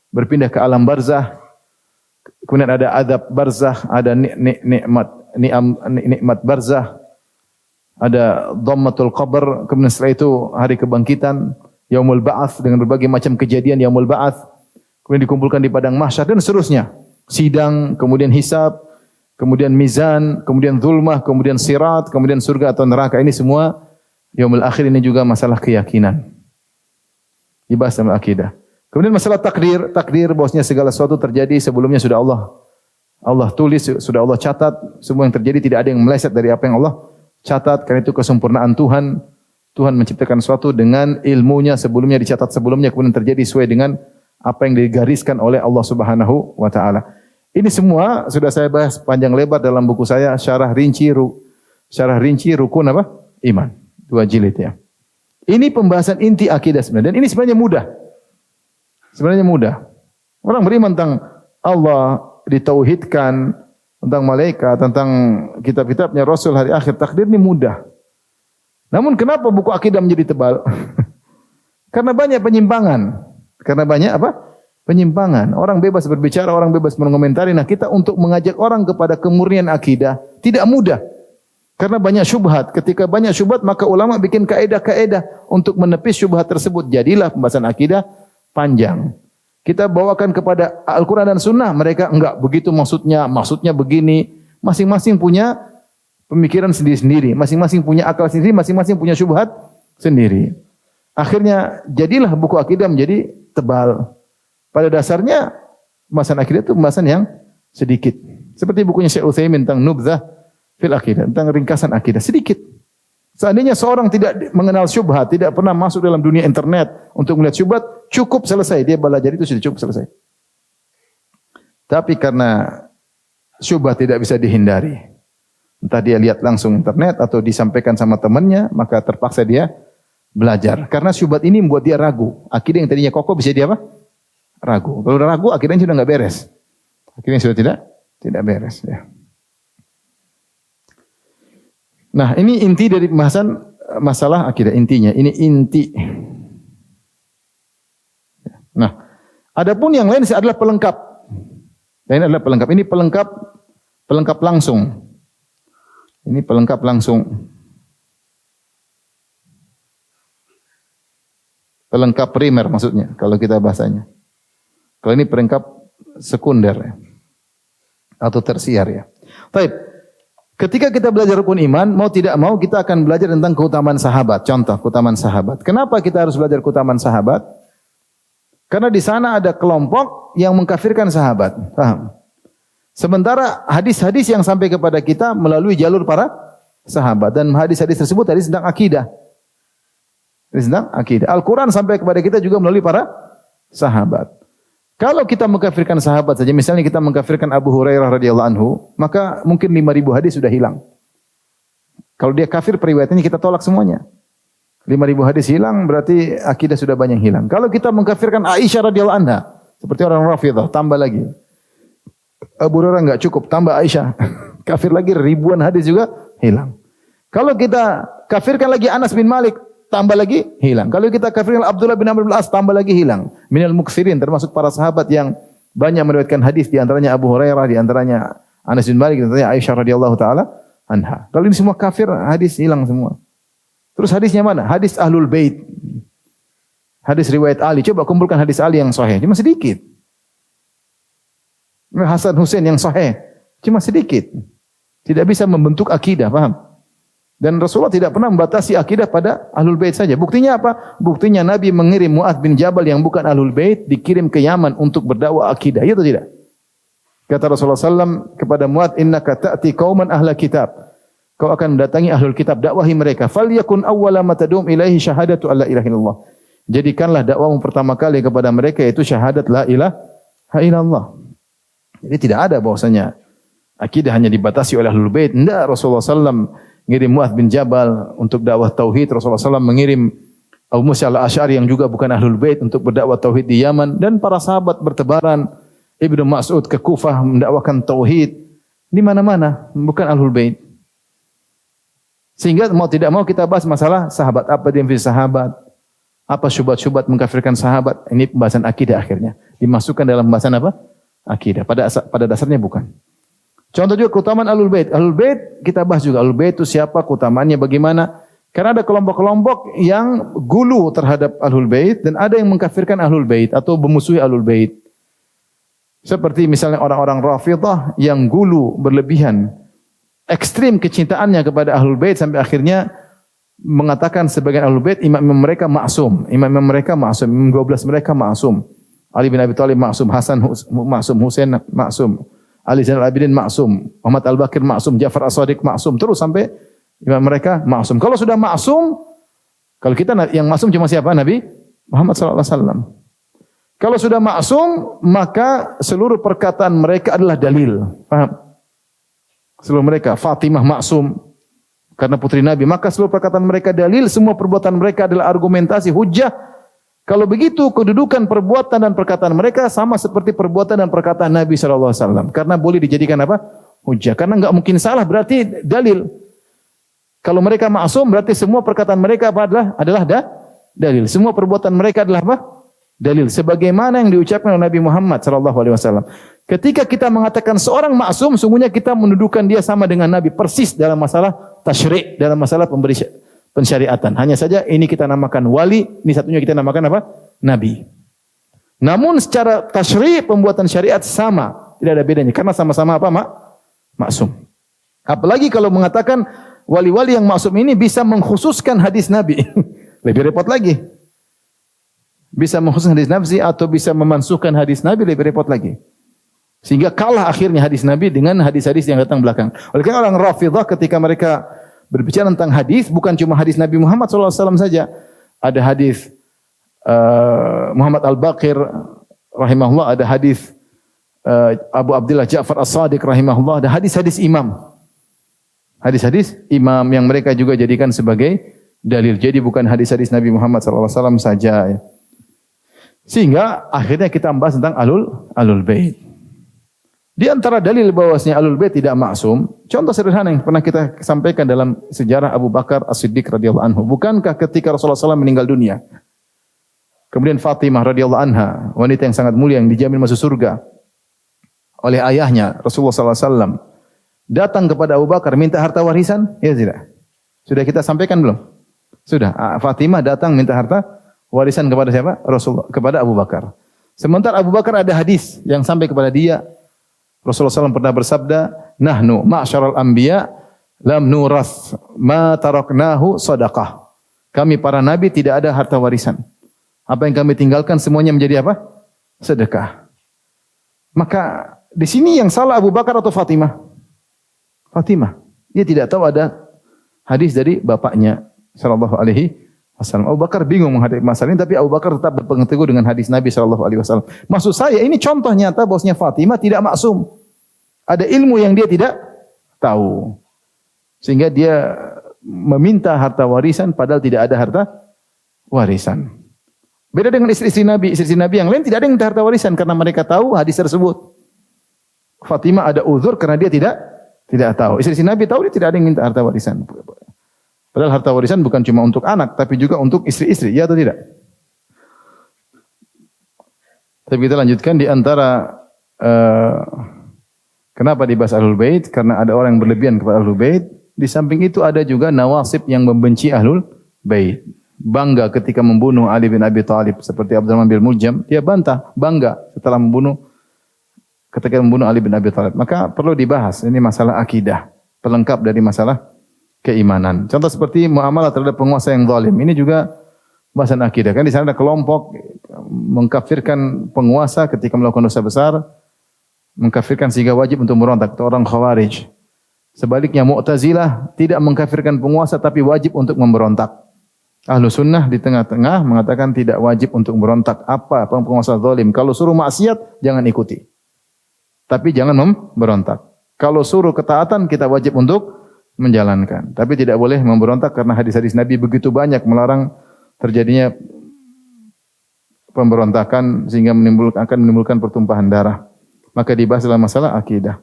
A: Berpindah ke alam barzah. Kemudian ada adab barzah. Ada nikmat barzah. Ada dhammatul qabr. Kemudian setelah itu hari kebangkitan. Yaumul Ba'ats dengan berbagai macam kejadian Yaumul Ba'ats. Kemudian dikumpulkan di padang mahsyar dan seterusnya. Sidang, kemudian hisab, kemudian mizan, kemudian zulmah, kemudian sirat, kemudian surga atau neraka. Ini semua Yaumul Akhir, ini juga masalah keyakinan. Dibahas dalam akidah. Kemudian masalah takdir bahwasanya segala sesuatu terjadi sebelumnya sudah Allah tulis, sudah Allah catat. Semua yang terjadi tidak ada yang meleset dari apa yang Allah catat. Karena itu kesempurnaan Tuhan. Tuhan menciptakan sesuatu dengan ilmunya sebelumnya, dicatat sebelumnya, kemudian terjadi sesuai dengan apa yang digariskan oleh Allah Subhanahu wa taala. Ini semua sudah saya bahas panjang lebar dalam buku saya Syarah Rinci Rukun apa? Iman. 2 jilid ya. Ini pembahasan inti akidah sebenarnya, dan ini sebenarnya mudah. Sebenarnya mudah. Orang beriman tentang Allah, ditauhidkan, tentang malaikat, tentang kitab-kitabnya Rasul hari akhir, takdir ini mudah. Namun kenapa buku akidah menjadi tebal? Karena banyak penyimpangan. Karena banyak apa? Penyimpangan. Orang bebas berbicara, orang bebas mengomentari. Nah, kita untuk mengajak orang kepada kemurnian akidah tidak mudah. Karena banyak syubhat. Ketika banyak syubhat, maka ulama bikin kaedah-kaedah untuk menepis syubhat tersebut. Jadilah pembahasan akidah panjang. Kita bawakan kepada Al-Quran dan Sunnah. Mereka enggak begitu maksudnya begini. Masing-masing punya pemikiran sendiri-sendiri. Masing-masing punya akal sendiri. Masing-masing punya syubhat sendiri. Akhirnya jadilah buku akidah menjadi tebal. Pada dasarnya pembahasan akidah itu pembahasan yang sedikit. Seperti bukunya Syekh Utsaimin tentang Nubzah fil Aqidah, tentang ringkasan akidah, sedikit. Seandainya seorang tidak mengenal syubhat, tidak pernah masuk dalam dunia internet untuk melihat syubhat, cukup selesai. Dia belajar itu sudah cukup selesai. Tapi karena syubhat tidak bisa dihindari, entah dia lihat langsung internet atau disampaikan sama temannya, maka terpaksa dia belajar. Karena syubhat ini membuat dia ragu. Akidah yang tadinya kokoh bisa dia apa? Ragu. Kalau udah ragu, akidahnya sudah enggak beres. Akidahnya sudah tidak beres. Ya. Nah, ini inti dari pembahasan masalah akidah. Intinya, ini inti. Nah, adapun yang lain adalah pelengkap. Lain adalah pelengkap. Ini pelengkap langsung. Ini pelengkap langsung. Pelengkap primer maksudnya, kalau kita bahasanya. Kalau ini pelengkap sekunder ya, atau tersier ya. Baik. Ketika kita belajar rukun iman, mau tidak mau kita akan belajar tentang keutamaan sahabat. Contoh keutamaan sahabat. Kenapa kita harus belajar keutamaan sahabat? Karena di sana ada kelompok yang mengkafirkan sahabat. Paham? Sementara hadis-hadis yang sampai kepada kita melalui jalur para sahabat, dan hadis-hadis tersebut hadis tentang akidah. Hadis tentang akidah. Al-Quran sampai kepada kita juga melalui para sahabat. Kalau kita mengkafirkan sahabat saja, misalnya kita mengkafirkan Abu Hurairah radhiyallahu anhu, maka mungkin 5.000 hadis sudah hilang. Kalau dia kafir, periwayatnya kita tolak semuanya. 5.000 hadis hilang, berarti akidah sudah banyak hilang. Kalau kita mengkafirkan Aisyah radhiyallahu anha, seperti orang Rafidhah, tambah lagi. Abu Hurairah enggak cukup, tambah Aisyah. Kafir lagi, ribuan hadis juga hilang. Kalau kita kafirkan lagi Anas bin Malik, tambah lagi hilang. Kalau kita kafirkan Abdullah bin Amr bin As, tambah lagi hilang. Minal muksirin, termasuk para sahabat yang banyak meriwayatkan hadis, di antaranya Abu Hurairah, di antaranya Anas bin Malik, di antaranya Aisyah radhiyallahu taala anha. Kalau ini semua kafir, hadis hilang semua. Terus hadisnya mana? Hadis Ahlul Bait. Hadis riwayat Ali. Coba kumpulkan hadis Ali yang sahih. Cuma sedikit. Hasan Husain yang sahih. Cuma sedikit. Tidak bisa membentuk akidah, paham? Dan Rasulullah tidak pernah membatasi akidah pada Ahlul Bait saja. Buktinya apa? Buktinya Nabi mengirim Mu'adz bin Jabal yang bukan Ahlul Bait, dikirim ke Yaman untuk berdakwah akidah. Iya atau tidak? Kata Rasulullah SAW kepada Mu'adz, innaka ta'ti qauman ahla kitab. Kau akan mendatangi Ahlul Kitab, dakwahi mereka. Falyakun awwala ma tad'um ilaihi syahadatu alla ilaha illallah. Jadikanlah dakwahmu pertama kali kepada mereka yaitu syahadat la ilaha illallah. Jadi tidak ada bahwasanya akidah hanya dibatasi oleh Ahlul Bait. Tidak, Rasulullah SAW mengirim Mu'adz bin Jabal untuk dakwah tauhid. Rasulullah SAW mengirim Abu Musa al-Asy'ari yang juga bukan Ahlul Bait untuk berdakwah tauhid di Yaman, dan para sahabat bertebaran. Ibnu Mas'ud ke Kufah mendakwakan tauhid. Di mana-mana bukan Ahlul Bait. Sehingga mau tidak mau kita bahas masalah sahabat, apa definisi sahabat, apa syubhat-syubhat mengkafirkan sahabat. Ini pembahasan akidah akhirnya. Dimasukkan dalam pembahasan apa? Akidah. Pada dasarnya bukan. Contoh juga keutamaan Ahlul Bait. Ahlul Bait kita bahas juga. Ahlul Bait itu siapa, keutamaannya bagaimana? Karena ada kelompok-kelompok yang gulu terhadap Ahlul Bait dan ada yang mengkafirkan Ahlul Bait atau memusuhi Ahlul Bait. Seperti misalnya orang-orang Rafidhah yang gulu berlebihan, ekstrim kecintaannya kepada Ahlul Bait sampai akhirnya mengatakan sebagian Ahlul Bait imam mereka maksum, imam mereka maksum, imam 12 mereka maksum. Ali bin Abi Thalib maksum, Hasan maksum, Husain maksum. Ali Zainal Abidin maksum, Muhammad Al-Baqir maksum, Ja'far As-Shadiq maksum, terus sampai imam mereka maksum. Kalau sudah maksum, kalau kita yang maksum cuma siapa? Nabi Muhammad sallallahu alaihi wasallam. Kalau sudah maksum, maka seluruh perkataan mereka adalah dalil. Paham? Seluruh mereka, Fatimah maksum karena putri Nabi, maka seluruh perkataan mereka dalil, semua perbuatan mereka adalah argumentasi, hujjah Kalau begitu, kedudukan perbuatan dan perkataan mereka sama seperti perbuatan dan perkataan Nabi sallallahu alaihi wasallam. Karena boleh dijadikan apa? Hujjah. Karena enggak mungkin salah, berarti dalil. Kalau mereka maksum, berarti semua perkataan mereka apa adalah dalil. Semua perbuatan mereka adalah apa? Dalil. Sebagaimana yang diucapkan oleh Nabi Muhammad sallallahu alaihi wasallam. Ketika kita mengatakan seorang maksum, sungguhnya kita mendudukan dia sama dengan Nabi persis dalam masalah tasyri', dalam masalah pensyariatan. Hanya saja ini kita namakan wali, ini satunya kita namakan apa? Nabi. Namun secara tasyri' pembuatan syariat sama, tidak ada bedanya karena sama-sama apa? Maksum. Apalagi kalau mengatakan wali-wali yang maksum ini bisa mengkhususkan hadis Nabi. Lebih repot lagi. Bisa mengkhususkan hadis Nabi atau bisa memansuhkan hadis Nabi, lebih repot lagi. Sehingga kalah akhirnya hadis Nabi dengan hadis-hadis yang datang belakang. Oleh karena orang Rafidhah ketika mereka berbicara tentang hadis, bukan cuma hadis Nabi Muhammad SAW saja. Ada hadis Muhammad Al-Baqir rahimahullah, ada hadis Abu Abdullah Ja'far As-Sadiq rahimahullah, ada hadis-hadis imam. Hadis-hadis imam yang mereka juga jadikan sebagai dalil. Jadi bukan hadis-hadis Nabi Muhammad SAW saja. Sehingga akhirnya kita membahas tentang Ahlul Bait. Di antara dalil bahwasanya Ahlul Bait tidak maksum, contoh sederhana yang pernah kita sampaikan dalam sejarah Abu Bakar As-Siddiq radhiyallahu anhu. Bukankah ketika Rasulullah SAW meninggal dunia, kemudian Fatimah radhiyallahu anha, wanita yang sangat mulia yang dijamin masuk surga oleh ayahnya Rasulullah SAW, datang kepada Abu Bakar minta harta warisan? Ya tidak? Sudah kita sampaikan belum? Sudah. Fatimah datang minta harta warisan kepada siapa? Rasulullah, kepada Abu Bakar. Sementara Abu Bakar ada hadis yang sampai kepada dia. Rasulullah SAW pernah bersabda, "Nahnu ma'syaral anbiya lam nurath ma taraknahu sadaqah." Kami para nabi tidak ada harta warisan. Apa yang kami tinggalkan semuanya menjadi apa? Sedekah. Maka di sini yang salah Abu Bakar atau Fatimah? Fatimah. Dia tidak tahu ada hadis dari bapaknya sallallahu alaihi wasallam. Abu Bakar bingung menghadapi masalah ini, tapi Abu Bakar tetap berpegang teguh dengan hadis Nabi sallallahu alaihi wasallam. Maksud saya ini contoh nyata bahwasanya Fatimah tidak maksum. Ada ilmu yang dia tidak tahu. Sehingga dia meminta harta warisan padahal tidak ada harta warisan. Beda dengan istri-istri Nabi. Istri-istri Nabi yang lain tidak ada yang minta harta warisan karena mereka tahu hadis tersebut. Fatimah ada uzur karena dia tidak tahu. Istri-istri Nabi tahu dia tidak ada yang minta harta warisan. Padahal harta warisan bukan cuma untuk anak, tapi juga untuk istri-istri, ya atau tidak? Tapi kita lanjutkan di antara kenapa dibahas Ahlul Bait? Karena ada orang yang berlebihan kepada Ahlul Bait. Di samping itu ada juga nawasib yang membenci Ahlul Bait. Bangga ketika membunuh Ali bin Abi Thalib seperti Abdurrahman bin Muljam, dia bangga setelah ketika membunuh Ali bin Abi Thalib. Maka perlu dibahas, ini masalah akidah, pelengkap dari masalah keimanan. Contoh seperti muamalah terhadap penguasa yang zalim. Ini juga bahasan akidah. Kan di sana ada kelompok mengkafirkan penguasa ketika melakukan dosa besar, mengkafirkan sehingga wajib untuk merontak. Itu orang Khawarij. Sebaliknya Mu'tazilah tidak mengkafirkan penguasa tapi wajib untuk memberontak. Ahlu sunnah di tengah-tengah mengatakan tidak wajib untuk memberontak. Apa penguasa zalim? Kalau suruh maksiat jangan ikuti. Tapi jangan memberontak. Kalau suruh ketaatan kita wajib untuk menjalankan. Tapi tidak boleh memberontak karena hadis-hadis Nabi begitu banyak melarang terjadinya pemberontakan sehingga akan menimbulkan pertumpahan darah. Maka dibahas dalam masalah akidah.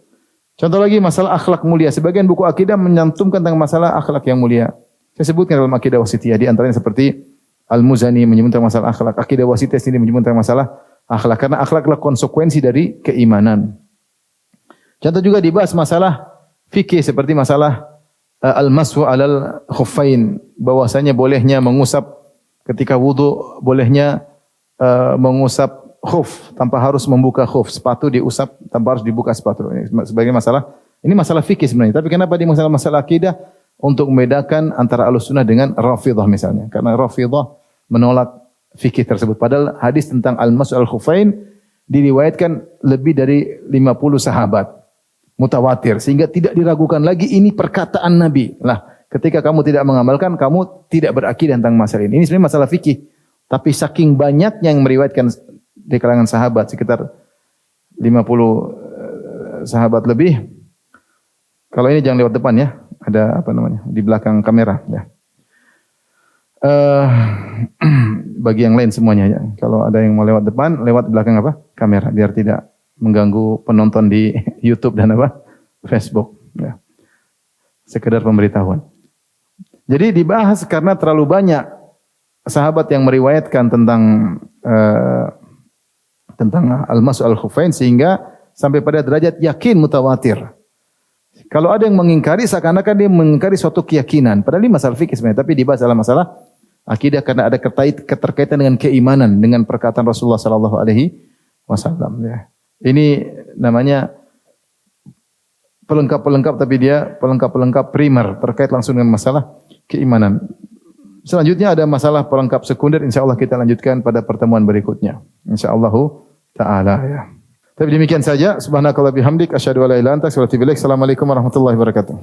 A: Contoh lagi masalah akhlak mulia. Sebagian buku akidah menyantumkan tentang masalah akhlak yang mulia. Saya sebutkan dalam akidah wasitiyah. Di antaranya seperti Al-Muzani menyebutkan masalah akhlak. Akidah wasitiyah sendiri menyebutkan masalah akhlak. Karena akhlak adalah konsekuensi dari keimanan. Contoh juga dibahas masalah fikih seperti masalah al-mashu alal khuffain, bahwasanya bolehnya mengusap ketika wudu, bolehnya mengusap khuf tanpa harus membuka khuf, sepatu diusap tanpa harus dibuka sepatu. Sebagai masalah, ini masalah fikih sebenarnya. Tapi kenapa di masalah akidah? Untuk membedakan antara Ahlussunnah dengan Rafidhah misalnya. Karena Rafidhah menolak fikih tersebut. Padahal hadis tentang al-mashu al khuffain diriwayatkan lebih dari 50 sahabat. Mutawatir, sehingga tidak diragukan lagi ini perkataan Nabi. Lah, ketika kamu tidak mengamalkan, kamu tidak berakidah tentang masalah ini. Ini sebenarnya masalah fikih. Tapi saking banyaknya yang meriwayatkan di kalangan sahabat, sekitar 50 sahabat lebih. Kalau ini jangan lewat depan ya. Ada apa namanya? Di belakang kamera ya. bagi yang lain semuanya ya. Kalau ada yang mau lewat depan, lewat belakang apa? Kamera biar tidak mengganggu penonton di YouTube dan apa? Facebook ya. Sekedar pemberitahuan. Jadi dibahas karena terlalu banyak sahabat yang meriwayatkan tentang al-mas'u al-khuffain sehingga sampai pada derajat yakin mutawatir. Kalau ada yang mengingkari seakan-akan dia mengingkari suatu keyakinan. Padahal ini masalah fikih sebenarnya, tapi dibahas dalam masalah akidah karena ada keterkaitan dengan keimanan dengan perkataan Rasulullah sallallahu alaihi wasallam ya. Ini namanya pelengkap-pelengkap tapi dia pelengkap-pelengkap primer terkait langsung dengan masalah keimanan. Selanjutnya ada masalah pelengkap sekunder, insyaallah kita lanjutkan pada pertemuan berikutnya. Insyaallah taala ya. Tapi demikian saja. Subhanakallah bihamdik asyhadu an la ilaha illa anta astaghfiruka wa atubu ilaik. Assalamualaikum warahmatullahi wabarakatuh.